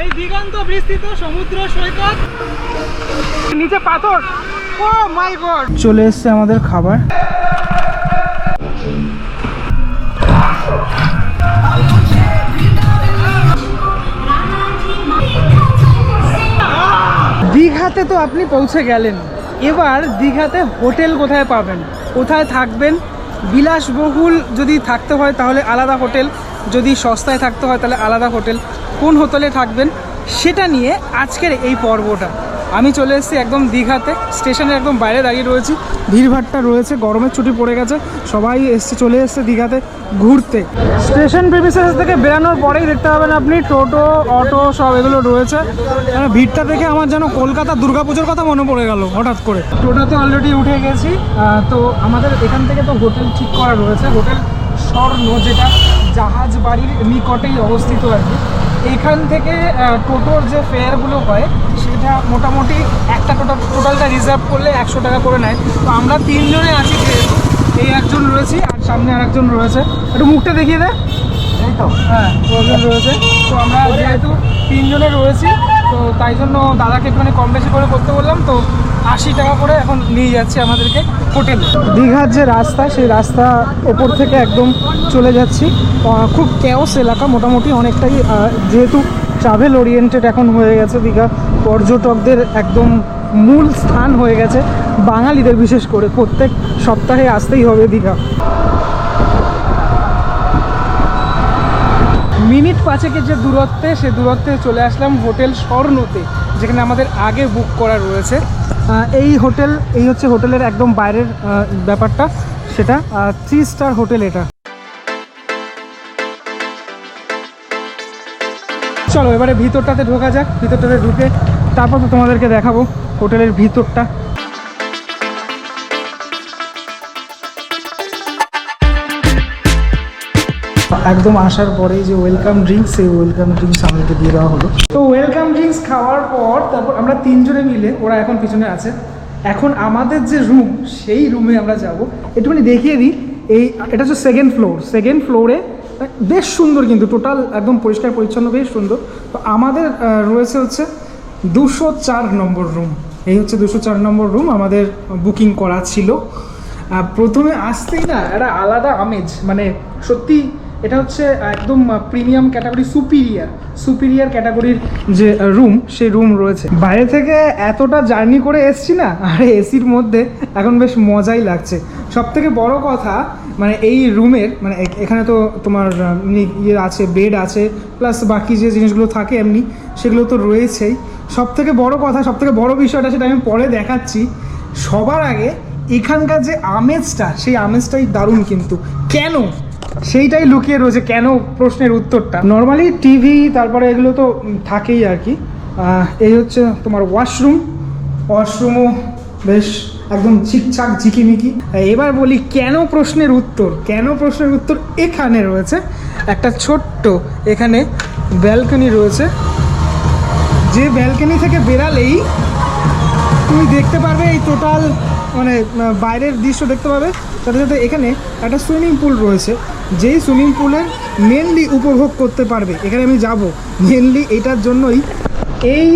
এই দিগন্ত বিস্তৃত সমুদ্র সৈকত, নিচে পাথর। ও মাই গড, চলে এসছে আমাদের খাবার। দীঘাতে তো আপনি পৌঁছে গেলেন, এবার দীঘাতে হোটেল কোথায় পাবেন, কোথায় থাকবেন। বিলাসবহুল যদি থাকতে হয় তাহলে আলাদা হোটেল, যদি সস্তায় থাকতে হয় তাহলে আলাদা হোটেল। কোন হোটেলে থাকবেন সেটা নিয়ে আজকের এই পর্বটা। আমি চলে এসেছি একদম দীঘাতে, স্টেশনের একদম বাইরে দাঁড়িয়ে রয়েছি। ভিড়ভাট্টা রয়েছে, গরমের ছুটি পড়ে গেছে, সবাই চলে এসছে দীঘাতে ঘুরতে। স্টেশন প্রিমিসেস থেকে বেরানোর পরেই দেখতে পাবেন আপনি টোটো, অটো সব এগুলো রয়েছে। মানে ভিড়টা দেখে আমার যেন কলকাতা দুর্গাপুজোর কথা মনে পড়ে গেল হঠাৎ করে। টোটোতে অলরেডি উঠে গেছি। তো আমাদের এখান থেকে তো হোটেল ঠিক করা রয়েছে, হোটেল স্বর্ণ, যেটা জাহাজ বাড়ির নিকটেই অবস্থিত আর কি। এখান থেকে টোটোর যে ফেয়ারগুলো হয় সেটা মোটামুটি একটা টোটালটা রিজার্ভ করলে 100 টাকা করে নেয়। তো আমরা 3 জনে আছি, এই একজন রয়েছি আর সামনে আর একজন রয়েছে। একটু মুখটা দেখিয়ে দে। এই তো, হ্যাঁ, ওজন রয়েছে। তো আমরা যেহেতু 3 জনে রয়েছি, তো তাই জন্য দাদাকে একটুখানি কম বেশি করে করতে বললাম। তো 80 টাকা করে এখন নিয়ে যাচ্ছে আমাদেরকে হোটেল। দীঘার যে রাস্তা, সেই রাস্তা ওপর থেকে একদম চলে যাচ্ছি। খুব ক্যাওস এলাকা মোটামুটি অনেকটাই, যেহেতু ট্রাভেল ওরিয়েন্টেড এখন হয়ে গেছে দীঘা, পর্যটকদের একদম মূল স্থান হয়ে গেছে, বাঙালিদের বিশেষ করে প্রত্যেক সপ্তাহে আসতেই হবে দীঘা। মিনিট 5-এর যে দূরত্বে, সে দূরত্বে চলে আসলাম হোটেল স্বর্ণতে, যেখানে আমাদের আগে বুক করা রয়েছে। এই হোটেল, এই হচ্ছে হোটেলের একদম বাইরের ব্যাপারটা, সেটা 3 স্টার হোটেল এটা। চলো এবারে ভিতরটাতে ঢোকা যাক। ভিতরটাতে ঢুকে তারপর তো তোমাদেরকে দেখাবো হোটেলের ভিতরটা। একদম আসার পরেই যে ওয়েলকাম ড্রিঙ্কস, সেই ওয়েলকাম ড্রিঙ্কস আমাদেরকে দিয়ে দেওয়া হলো। তো ওয়েলকাম ড্রিঙ্কস খাওয়ার পর তারপর আমরা 3 জনে মিলে, ওরা এখন পিছনে আছে, এখন আমাদের যে রুম, সেই রুমে আমরা যাব। একটুখানি দেখিয়ে দিই, এটা হচ্ছে সেকেন্ড ফ্লোরে বেশ সুন্দর, কিন্তু টোটাল একদম পরিষ্কার পরিচ্ছন্ন, বেশ সুন্দর। তো আমাদের রয়েছে হচ্ছে 204 নম্বর রুম। এই হচ্ছে 204 নম্বর রুম আমাদের বুকিং করা ছিল। প্রথমে আসতেই না একটা আলাদা আমেজ, মানে সত্যি এটা হচ্ছে একদম প্রিমিয়াম ক্যাটাগরি, সুপিরিয়ার ক্যাটাগরির যে রুম, সেই রুম রয়েছে। বাইরে থেকে এতটা জার্নি করে এসছি না, আর এসির মধ্যে এখন বেশ মজাই লাগছে। সব থেকে বড় কথা, মানে এই রুমের, মানে এখানে তো তোমার ইয়ে আছে, বেড আছে, প্লাস বাকি যে জিনিসগুলো থাকে এমনি সেগুলো তো রয়েছেই। সব থেকে বড় কথা, সব থেকে বড় বিষয়টা, সেটা আমি পরে দেখাচ্ছি। সবার আগে এখানকার যে আমেজটা, সেই আমেজটাই দারুণ। কিন্তু কেন, সেইটাই লুকিয়ে রয়েছে। কেন প্রশ্নের উত্তরটা, নর্মালি টিভি তারপরে এগুলো তো থাকেই আর কি। এই হচ্ছে তোমার ওয়াশরুমও বেশ একদম ঠিকঠাক ঝিকিমিকি। এবার বলি কেন প্রশ্নের উত্তর এখানে রয়েছে একটা ছোট্ট, এখানে ব্যালকনি রয়েছে। যে ব্যালকনি থেকে বেরালেই তুমি দেখতে পারবে এই টোটাল, মানে বাইরের দৃশ্য দেখতে পাবে। সাথে সাথে এখানে একটা সুইমিং পুল রয়েছে, যেই সুইমিং পুলের মেনলি উপভোগ করতে পারবে। এখানে আমি যাব মেনলি এটার জন্যই এই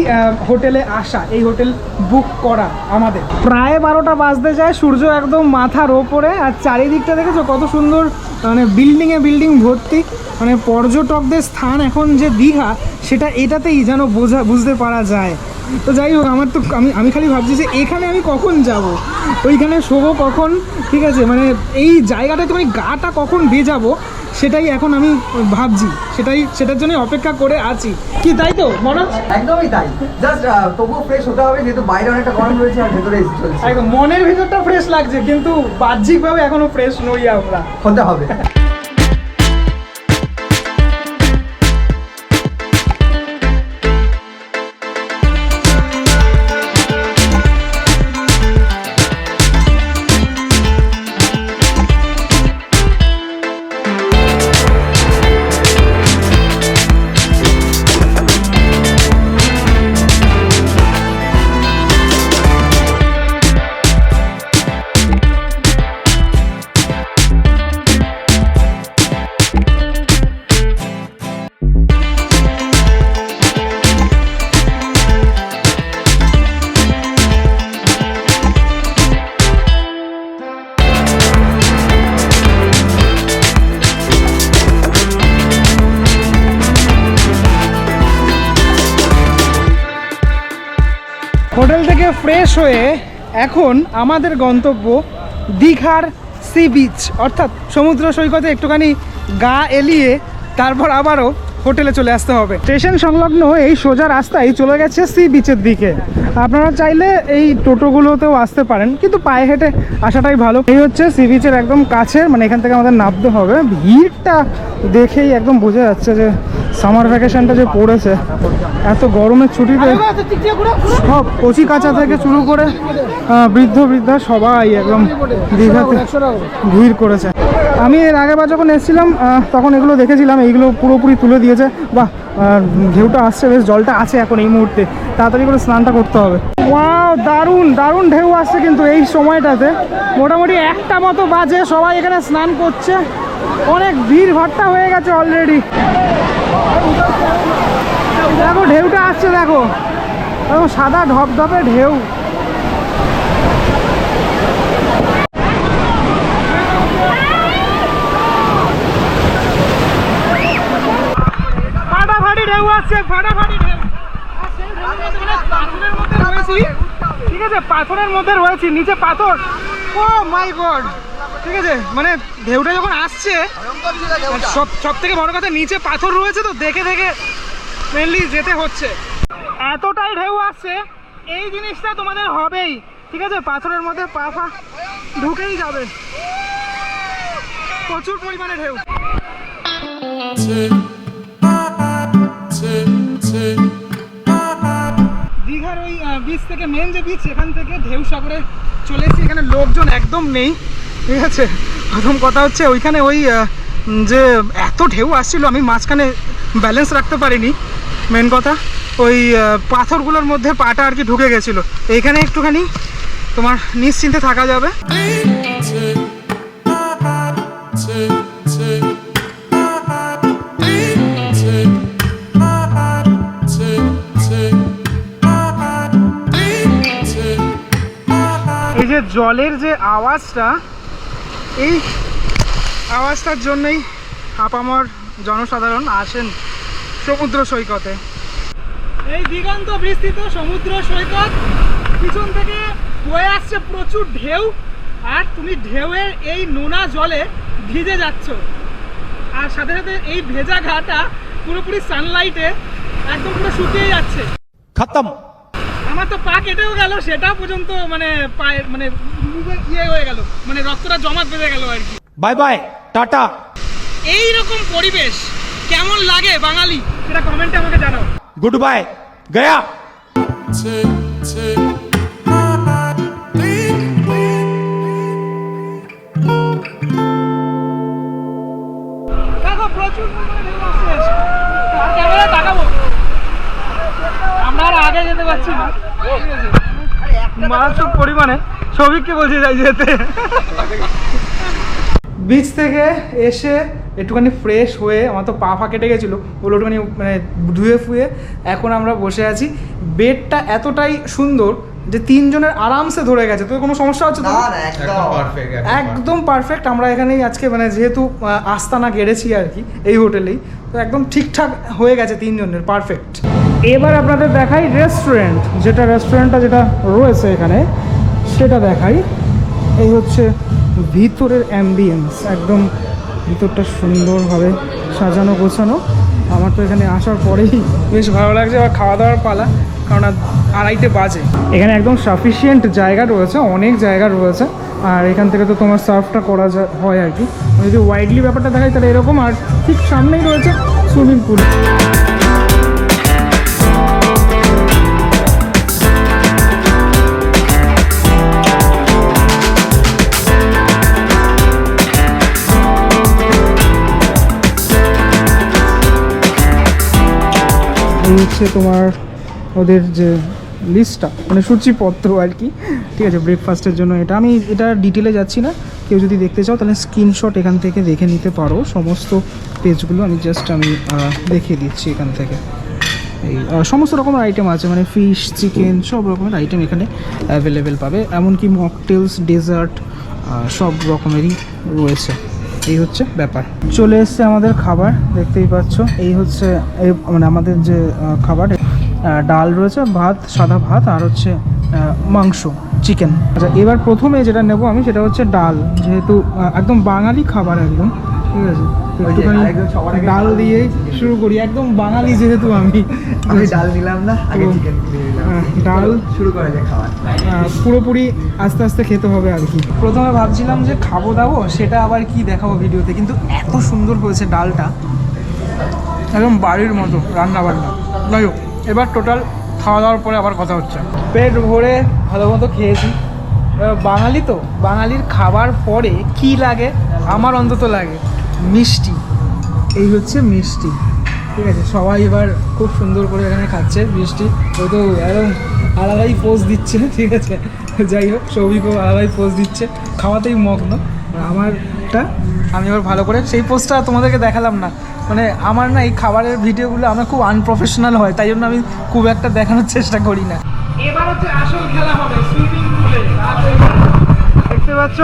হোটেলে আসা, এই হোটেল বুক করা আমাদের। প্রায় 12টা বাজতে যায়, সূর্য একদম মাথার ওপরে, আর চারিদিকটা দেখেছো কত সুন্দর, মানে বিল্ডিং ভর্তি। মানে পর্যটকদের স্থান এখন যে দীঘা, সেটা এটাতেই যেন বুঝতে পারা যায়। তো যাই হোক, আমার তো আমি খালি ভাবছি যে এখানে আমি কখন যাব, ওইখানে শোবো কখন, ঠিক আছে, মানে এই জায়গাটায় তো আমি গাটা কখন ভেজাবো, সেটাই এখন আমি ভাবছি, সেটার জন্যই অপেক্ষা করে আছি। কি তাই তো মনে? একদমই তাই, জাস্ট তবুও ফ্রেশ হতে হবে, যেহেতু বাইরে অনেকটা গরম রয়েছে আর ভেতরে এসি চলছে। একদম মনের ভিতরটা ফ্রেশ লাগছে, কিন্তু বাহ্যিকভাবে এখনো ফ্রেশ নই আমরা, হতে হবে। হোটেল থেকে ফ্রেশ হয়ে এখন আমাদের গন্তব্য দীঘার সি বিচ, অর্থাৎ সমুদ্র সৈকতে একটুখানি গা এলিয়ে তারপর আবারও হোটেলে চলে আসতে হবে। স্টেশন সংলগ্ন এই সোজা রাস্তায় চলে গেছে সি বিচের দিকে। আপনারা চাইলে এই টোটোগুলোতেও আসতে পারেন, কিন্তু পায়ে হেঁটে আসাটাই ভালো। এই হচ্ছে সি বিচের একদম কাছে, মানে এখান থেকে আমাদের নামতে হবে। ভিড়টা দেখেই একদম বোঝা যাচ্ছে যে সামার ভ্যাকেশনটা যে পড়েছে, এত গরমের ছুটিতে সব কচি কাঁচা থেকে শুরু করে বৃদ্ধ বৃদ্ধা সবাই একদম দীঘাতে ভিড় করেছে। আমি এর আগেবার যখন এসেছিলাম তখন এগুলো দেখেছিলাম, এইগুলো পুরোপুরি তুলে দিয়েছে। বাহ, ঢেউটা আসছে, বেশ জলটা আছে এখন এই মুহূর্তে, তাড়াতাড়ি করে স্নানটা করতে হবে। ওয়াও, দারুণ দারুণ ঢেউ আসছে কিন্তু এই সময়টাতে। মোটামুটি 1টা মতো বাজে, সবাই এখানে স্নান করছে, অনেক ভিড় ভাট্টা হয়ে গেছে অলরেডি। দেখো ঢেউটা আসছে, দেখো একদম সাদা ধপধপে ঢেউ। ফাটাফাটি ঢেউ আসছে, ফাটাফাটি ঢেউ। পাথরের মধ্যে রয়েছি, ঠিক আছে, পাথরের মধ্যে রয়েছি, নিচে পাথর। ও মাই গড, ঠিক আছে, মানে ঢেউটা যখন আসছে, সব থেকে বড় কথা নিচে পাথর রয়েছে, তো দেখে দেখে মেনলি যেতে হচ্ছে। এতটাই ঢেউ আসছে, এই জিনিসটা তোমাদের হবেই, ঠিক আছে, পাথরের মধ্যে পা ফা ঢুকেই যাবে, প্রচুর পরিমাণে ঢেউ। দীঘার ওই বিচ থেকে, মেন যে বিচ, এখান থেকে ঢেউ সাগরে চলে এসেছি। এখানে লোকজন একদম নেই, ঠিক আছে। প্রথম কথা হচ্ছে ওইখানে ওই যে এত ঢেউ আসছিল, আমি মাঝখানে ব্যালেন্স রাখতে পারিনি। মেন কথা ওই পাথরগুলোর মধ্যে পাটা আর কি ঢুকে গেছিলো। এইখানে একটুখানি তোমার নিশ্চিন্তে থাকা যাবে। এই যে জলের যে আওয়াজটা, এই আওয়াজটার জন্যই আপামর জনসাধারণ আসেন সমুদ্র সৈকতে। এই দিগন্ত বিস্তৃত সমুদ্র সৈকত, পিছন থেকে বয়ে আসছে প্রচুর ঢেউ, আর তুমি ঢেউয়ের এই নোনা জলে ভিজে যাচ্ছ, আর সাথে সাথে এই ভেজা ঘাটা পুরোপুরি সানলাইটে একদম পুরো শুকিয়ে যাচ্ছে। খতম। আমার তো পা কেটেও গেল, সেটা পর্যন্ত মানে পায়ে মানে ইয়ে হয়ে গেল, মানে রক্তটা জমাট বেঁধে গেল আর কি। Bye bye, tata. এই রকম পরিবেশ কেমন লাগে বাঙালি, সেটা কমেন্টে আমাকে জানাও। Good bye, Gaya. দেখো প্রচুর ক্যামেরা তাকাবো, আমরা আর আগে যেতে পারছি না, মারাত্মক পরিমাণে। সবিককে বলছি যাই যেতে। বিচ থেকে এসে একটুখানি ফ্রেশ হয়ে, আমার তো পা ফা কেটে গেছিলো, ওগুলো একটুখানি মানে ধুয়ে ফুয়ে এখন আমরা বসে আছি। বেডটা এতটাই সুন্দর যে 3 জনের আরামসে ধরে গেছে। তো কোনো সমস্যা হচ্ছে তো? একদম পারফেক্ট। আমরা এখানেই আজকে মানে যেহেতু আস্তানা গেড়েছি আর কি এই হোটেলেই, তো একদম ঠিকঠাক হয়ে গেছে 3 জনের, পারফেক্ট। এবার আপনাদের দেখাই রেস্টুরেন্ট, যেটা রয়েছে এখানে সেটা দেখাই। এই হচ্ছে ভিতরের অ্যাম্বিয়েন্স, একদম ভিতরটা সুন্দরভাবে সাজানো গোছানো। আমার তো এখানে আসার পরেই বেশ ভালো লাগছে। আবার খাওয়া দাওয়ার পালা, কারণ 2:30 বাজে। এখানে একদম সাফিসিয়েন্ট জায়গা রয়েছে, অনেক জায়গা রয়েছে, আর এখান থেকে তো তোমার সার্ভটা করা হয় আর কি। যদি ওয়াইডলি ব্যাপারটা দেখাই তাহলে এরকম, আর ঠিক সামনেই রয়েছে সুইমিং পুল। এই হচ্ছে তোমার ওদের যে লিস্টটা, মানে সূচিপত্র আর কি, ঠিক আছে, ব্রেকফাস্টের জন্য। এটা ডিটেলে যাচ্ছি না, কেউ যদি দেখতে চাও তাহলে স্ক্রিনশট এখান থেকে দেখে নিতে পারো। সমস্ত পেজগুলো আমি দেখিয়ে দিচ্ছি এখান থেকে। এই সমস্ত রকমের আইটেম আছে, মানে ফিশ, চিকেন, সব রকমের আইটেম এখানে অ্যাভেলেবেল পাবে। এমনকি মকটেলস, ডেজার্ট সব রকমেরই রয়েছে। এই হচ্ছে ব্যাপার। চলে এসছে আমাদের খাবার, দেখতেই পাচ্ছ। এই হচ্ছে মানে আমাদের যে খাবার, ডাল রয়েছে, ভাত, সাদা ভাত, আর হচ্ছে মাংস, চিকেন। আচ্ছা, এবার প্রথমে যেটা নেব আমি সেটা হচ্ছে ডাল, যেহেতু একদম বাঙালি খাবার একদম, ঠিক আছে? তো একটুখানি ডাল দিয়ে শুরু করি, একদম বাঙালি যেহেতু আমি ডাল নিলাম না, আগে চিকেন ডাল শুরু করা যায় খাওয়া। পুরোপুরি আস্তে আস্তে খেতে হবে আর কি। প্রথমে ভাবছিলাম যে খাবো দাবো, সেটা আবার কি দেখাবো ভিডিওতে, কিন্তু এত সুন্দর হয়েছে ডালটা, একদম বাড়ির মতো রান্না বান্না। যাই হোক, এবার টোটাল খাওয়া দাওয়ার পরে আবার কথা হচ্ছে। পেট ভরে ভালো মতো খেয়েছি। বাঙালি তো, বাঙালির খাবার পরে কি লাগে, আমার অন্তত লাগে মিষ্টি। এই হচ্ছে মিষ্টি, ঠিক আছে? সবাই এবার খুব সুন্দর করে এখানে খাচ্ছে মিষ্টি। ও তো একদম আলাদাই পোজ দিচ্ছে, ঠিক আছে? যাই হোক, সৌভিকও আলাদাই পোজ দিচ্ছে, খাওয়াতেই মগ্ন। আমারটা আমি এবার ভালো করে সেই পোজটা তোমাদেরকে দেখালাম না, মানে আমার না এই খাবারের ভিডিওগুলো আমার খুব আনপ্রফেশনাল হয়, তাই জন্য আমি খুব একটা দেখানোর চেষ্টা করি না। এবার হচ্ছে আসল খেলা হবে সুইমিং পুলে। দেখতে পাচ্ছ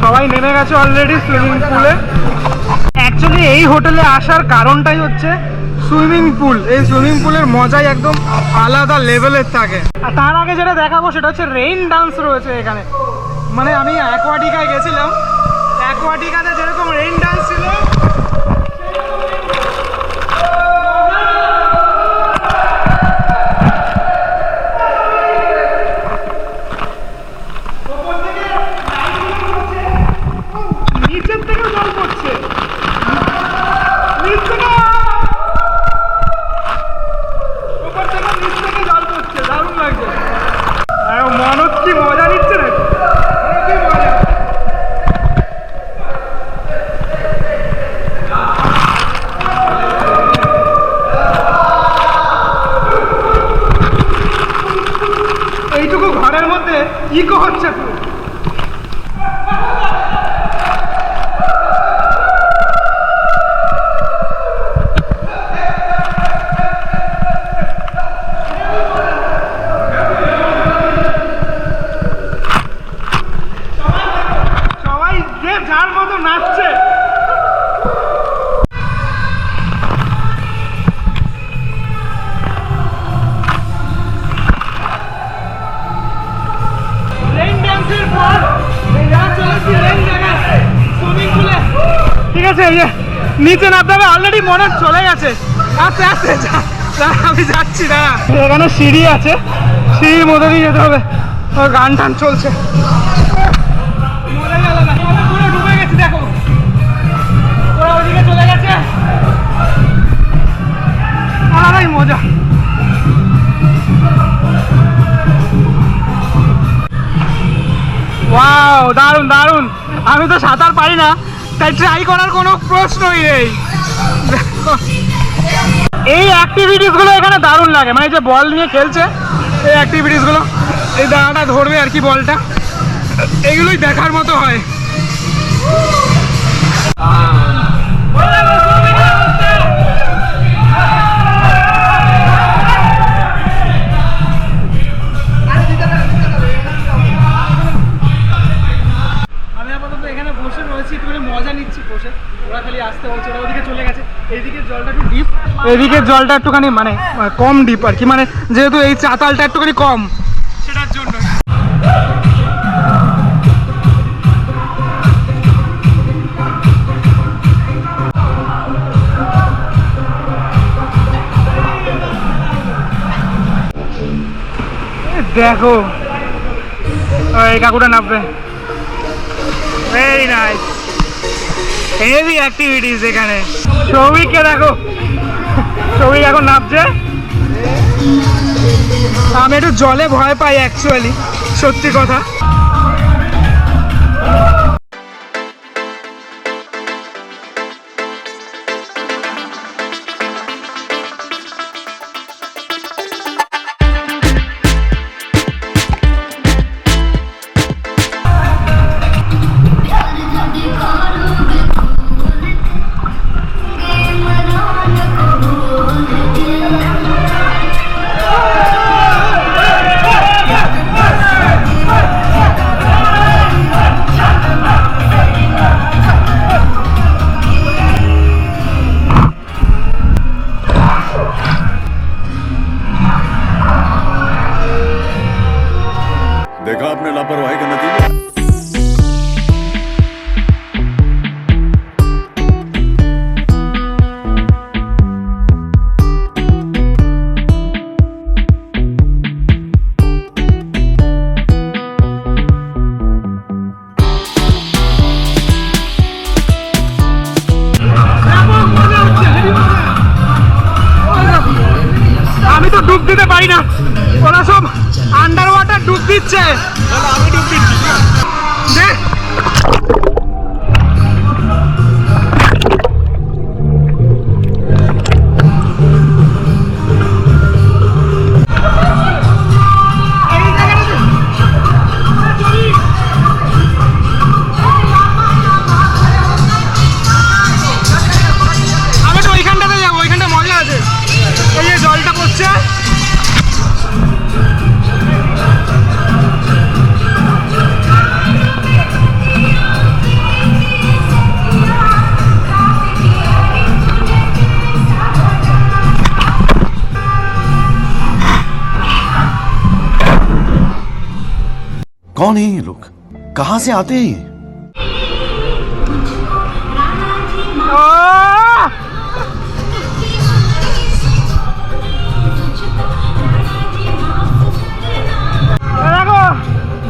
সবাই নেমে গেছে অলরেডি সুইমিং পুলে। অ্যাকচুয়ালি এই হোটেলে আসার কারণটাই হচ্ছে সুইমিং পুল। এই সুইমিং পুলের মজাই একদম আলাদা লেভেলের থাকে। আর তার আগে যেটা দেখাবো সেটা হচ্ছে রেইন ডান্স রয়েছে এখানে। মানে আমি অ্যাকোয়াটিকায় গেছিলাম, অ্যাকোয়াটিকাতে যেরকম রেইন ডান্স ছিল, নিচের থেকে জল পড়ছে, নিচ থেকে উপর থেকে নিচ থেকে জল পড়ছে, দারুণ লাগছে। আর মনোজ কি মজা নিচ্ছে নাকি, কি মজা। এইটুকু ঘরের মধ্যে ইকো হচ্ছে পুরো। সবাই যে যার মতো নাচছে। ঠিক আছে, এই যে নিচে নামতে হবে, অলরেডি মনে চলে গেছে। আস্তে আস্তে আমি যাচ্ছি, দাঁড়া। এখানে সিঁড়ি আছে, সিঁড়ির মধ্যে দিয়ে যেতে হবে। গান টান চলছে, মরে গেল না, পুরো ডুবে গেছি। দেখো ওরা ওদিকে চলে গেছে, আলাদাই মজা। ওয়াও, দারুণ দারুণ। আমি তো সাঁতার পারি না, তাই ট্রাই করার কোনো প্রশ্নই নেই। এই অ্যাক্টিভিটিসগুলো এখানে দারুণ লাগে, মানে যে বল নিয়ে খেলছে এই অ্যাক্টিভিটিসগুলো, এই দাঁড়াটা ধরবে আর কি বলটা, এগুলোই দেখার মতো হয়। আমি আপাতত এখানে বসে রয়েছি, একটু মজা নিচ্ছি বসে। ওরা খালি আসতে বলছে, ওরা ওদিকে চলে গেছে। এইদিকে জলটা একটু ডিপ, এদিকে জলটা একটুখানি মানে কম ডিপ আর কি, মানে যেহেতু এই চাতালটা একটুখানি কম, সেটার জন্য। দেখো এই কাকুটা নামবে, ভেরি নাইস, হেভি অ্যাক্টিভিটিস এখানে। সৌভিককে দেখো, সৌভিক এখন নামছে। আমি একটু জলে ভয় পাই অ্যাকচুয়ালি, সত্যি কথা। দিতে পারি না, ওরা সব আন্ডার ওয়াটার ডুব দিচ্ছে। আমি ডুব দিচ্ছি। कौन है ये लोग, कहां से आते हैं ये?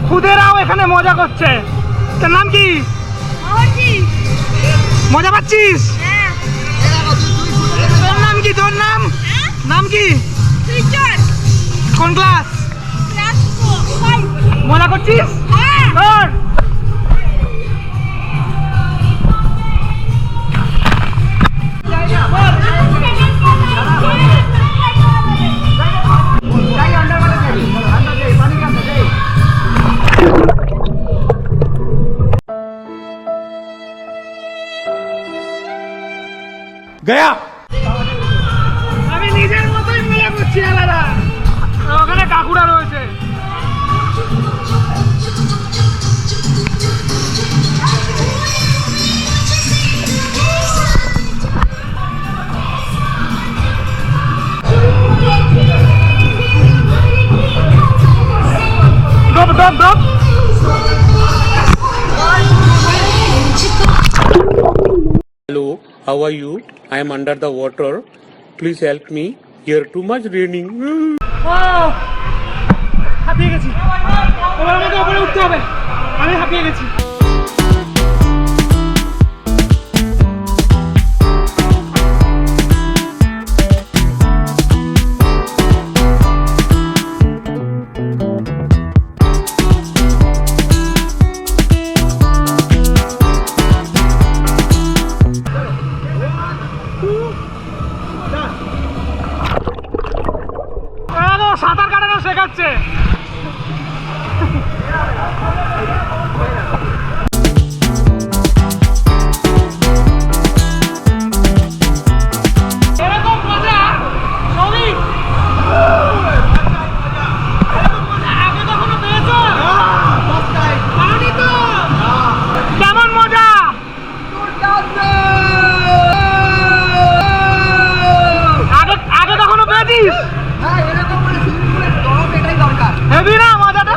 খুদেরাও এখানে মজা করছে। তোর নাম কি? মজা পাচ্ছিস? তোর নাম কি? তোর নাম নাম কি? কোন ক্লাস? মজা করছিস? गया আমি নিজের মতোই মজা করছি আলাদা। ওখানে কাকুরা রয়েছে। Hello, how are you? I am under the water. Please help me. Here too much raining. হাঁপিয়ে গেছি, এবার আমাকে উপরে উঠতে হবে। আমি হাঁপিয়ে গেছি। সাঁতার কাটানো শেখাচ্ছে। এরকম মজা সবই আগে কখনো পেয়েছো? পাওনি তো? কেমন মজা? আগে কখনো পেয়েছিস? হেভি না মজাটা?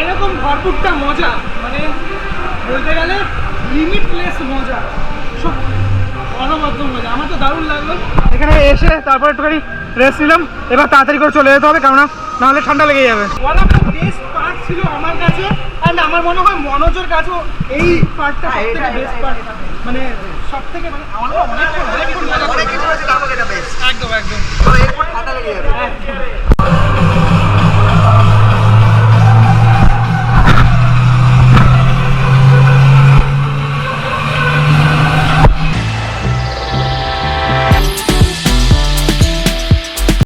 এরকম ভরপুরটা মজা, মানে বলতে গেলে লিমিটলেস মজা, সব অনবদ্য মজা। আমার তো দারুণ লাগলো। এখানে এসে তারপর একটুখানি রেস্ট নিলাম। এবার তাড়াতাড়ি করে চলে যেতে হবে, কেননা নাহলে ঠান্ডা লেগে যাবে। One of the best part ছিল আমার কাছে, অ্যান্ড আমার মনে হয় মনোজের কাছেও এই পার্টটা সবথেকে বেস্ট পার্ট। মানে সব থেকে, মানে আমার অনেক একদম একদম